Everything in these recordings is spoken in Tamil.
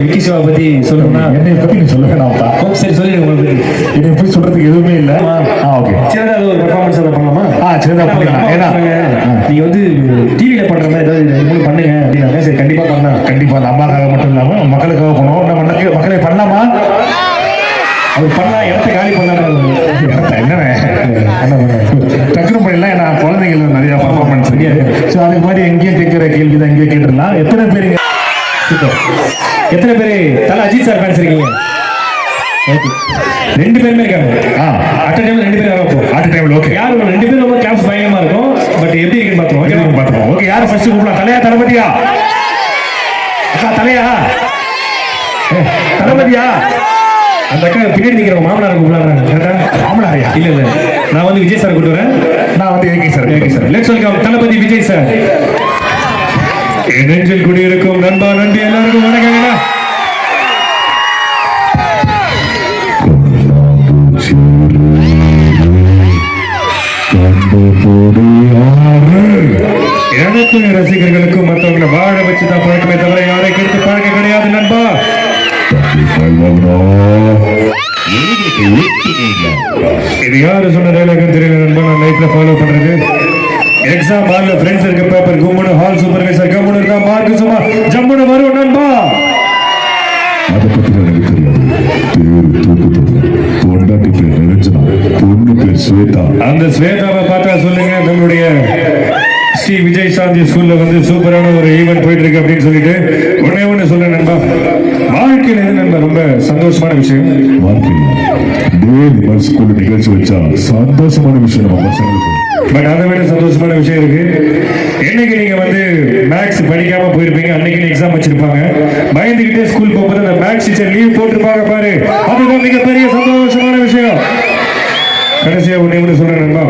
விக்கி சிவா பத்தி சொல்லணும்னா என்னை பத்தி நீ சொல்ல வேணாம்ப்பா. சரி சொல்லிடுங்க உங்களுக்கு. என்னை போய் சொல்றதுக்கு எதுவுமே இல்லை. ஓகே, சின்னதா ஒரு பெர்ஃபார்மன்ஸ் அதை பண்ணலாமா? சின்னதா பண்ணலாம். ஏன்னா நீங்க வந்து டிவியில பண்ற மாதிரி ஏதாவது மூணு பண்ணுங்க அப்படின்னாங்க. சரி கண்டிப்பா பண்ணலாம். கண்டிப்பா அந்த அம்மாக்காக மட்டும் இல்லாம மக்களுக்காக பண்ணுவோம். நம்ம மக்களை பண்ணலாமா? அவர் பண்ணலாம். இடத்த காலி பண்ணலாம். என்ன டக்குனு பண்ணிடலாம். ஏன்னா குழந்தைகள் நிறைய பர்ஃபார்மன்ஸ் இருக்கு. ஸோ அதுக்கு மாதிரி எங்கேயும் கேட்கிற கேள்வி தான் எங்கேயும் கேட்டுடலாம். எத்தனை பேருங்க? எத்தனை பேரு தல அஜித் சார் ஃபேன்ஸ் இருக்கீங்க? ரெண்டு பேருமே இருக்காங்க. அட் டைம்ல ரெண்டு பேரும் வரப்போ அட் டைம்ல ஓகே. யார் ரெண்டு பேரும் ரொம்ப கிளாஸ் பயங்கரமா இருக்கும். பட் எப்படி இருக்குன்னு பாத்துறோம். ஓகே, யார் ஃபர்ஸ்ட் கூப்பிடலாம்? தலையா தளபதியா? அக்கா தலையா தளபதியா? அந்த அக்கா பின்னாடி நிக்கிற மாமனார் கூப்பிடலாங்க. மாமனாரியா? இல்ல இல்ல, நான் வந்து விஜய் சார் கூப்பிட்டு வரேன். நான் வந்து AK sir. Let's welcome Thalapathy Vijay sir. நெஞ்சில் குடியிருக்கும் நண்பா நன்றி. எல்லாருக்கும் வணக்கங்களா. எனக்கும் ரசிகர்களுக்கும் மற்றவங்களை வாழ வச்சுதான் பழக்கமே தவிர யாரை கெடுத்து பழக்கம் கிடையாது நண்பா. இது யாரு சொன்ன டைலாக் தெரியல நண்பா. நான் லைஃப்ல ஃபாலோ பண்றது. எக்ஸாம் ஹால்ல ஃப்ரெண்ட்ஸ் இருக்க பேப்பர் கும்முன ஹால் சூப்பர்வைசர் கம்முன இருக்கா மார்க் சும்மா ஜம்முன வரும் நண்பா. அதை பத்தி எனக்கு தெரியாது. பேரு தூக்குது. பொண்டாட்டி பேர் நிரஞ்சனா, பொண்ணு பேர் ஸ்வேதா. அந்த ஸ்வேதாவை பார்த்தா சொல்லுங்க. நம்மளுடைய ஸ்ரீ விஜய் சாந்தி ஸ்கூல்ல வந்து சூப்பரான ஒரு ஈவென்ட் போயிட்டு இருக்கு அப்படின்னு சொல்லிட்டு ஒண்ணு சொல்றேன் நண்பா. வாழ்க்கையில எது நண்பா ரொம்ப சந்தோஷமான விஷயம்? வாழ்க்கையில் ஸ்கூல்ல நிகழ்ச்சி வச்சா சந்தோஷமான விஷயம் நம்ம பசங்களுக்கு. பட் அதை விட சந்தோஷமான விஷயம் இருக்கு. என்னைக்கு நீங்க வந்து மேக்ஸ் படிக்காம போயிருப்பீங்க, அன்னைக்கு எக்ஸாம் வச்சிருப்பாங்க, பயந்துகிட்டே ஸ்கூல் போகும்போது அந்த மேக்ஸ் டீச்சர் லீவ் போட்டிருப்பாங்க பாரு, அதுதான் மிகப்பெரிய சந்தோஷமான விஷயம். கடைசியா ஒண்ணு சொல்றேன் நண்பா.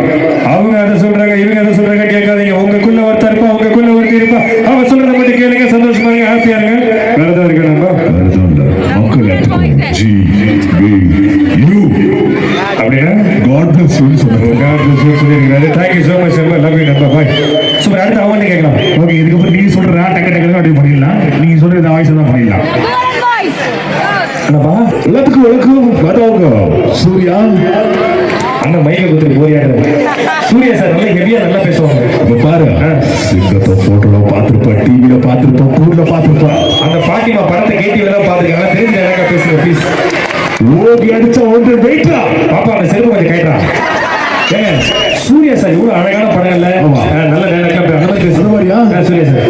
அவங்க அதை சொல்றாங்க, இவங்க அதை சொல்றாங்க, கேட்காதீங்க. உங்களுக்குள்ள ஒருத்தர் இருப்பா, உங்களுக்குள்ள ஒருத்தர் இருப்பா. அவங்க சொல்றதை மட்டும் கேளுங்க, சந்தோஷமா இருங்க, ஹாப்பியா இருங்க. வேறதான் இருக்கு நண்பா. அப்படின்னா காட் பிளஸ் யூ சொல்லுங்க. காட் பிளஸ் யூ சொல்லிருக்காரு. Thank you so much நண்பா. லவ் யூ நண்பா. பாய். சூப்பர். அடுத்து அவங்க கேட்கலாம். ஓகே, இதுக்கப்புறம் நீங்க சொல்றதா டக்கு டக்கு அப்படி பண்ணிடலாம். நீங்க சொல்றது வாய்ஸ் தான் பண்ணிடலாம். என்னப்பா எல்லாத்துக்கும் வணக்கம். பார்த்தவங்க சூர்யா அண்ணன் மைக்க கொடுத்துட்டு போயாரு. சூர்யா சார் நல்லா ஹெவியா நல்லா பேசுவாங்க. அப்ப பாரு, சிங்கத்தை போட்டோல பாத்துருப்பா, டிவில பாத்துருப்பா, ஊர்ல பாத்துருப்பா. அந்த பாட்டிமா படத்தை கேட்டிவில தான் பாத்துருக்காங்க. தெரிஞ்ச எனக்கு பேசுங்க ப்ளீஸ். ஓகே, அடிச்சா ஒன்று வெயிட்டா. பாப்பா அந்த செருப்பு கொஞ்சம் கைட்டா. ஏங்க சூர்யா சார் இவ்வளவு அழகான படங்கள்ல நல்ல டைலாக்லாம் அந்த மாதிரி பேசுற மாதிரியா? சூர்யா சார்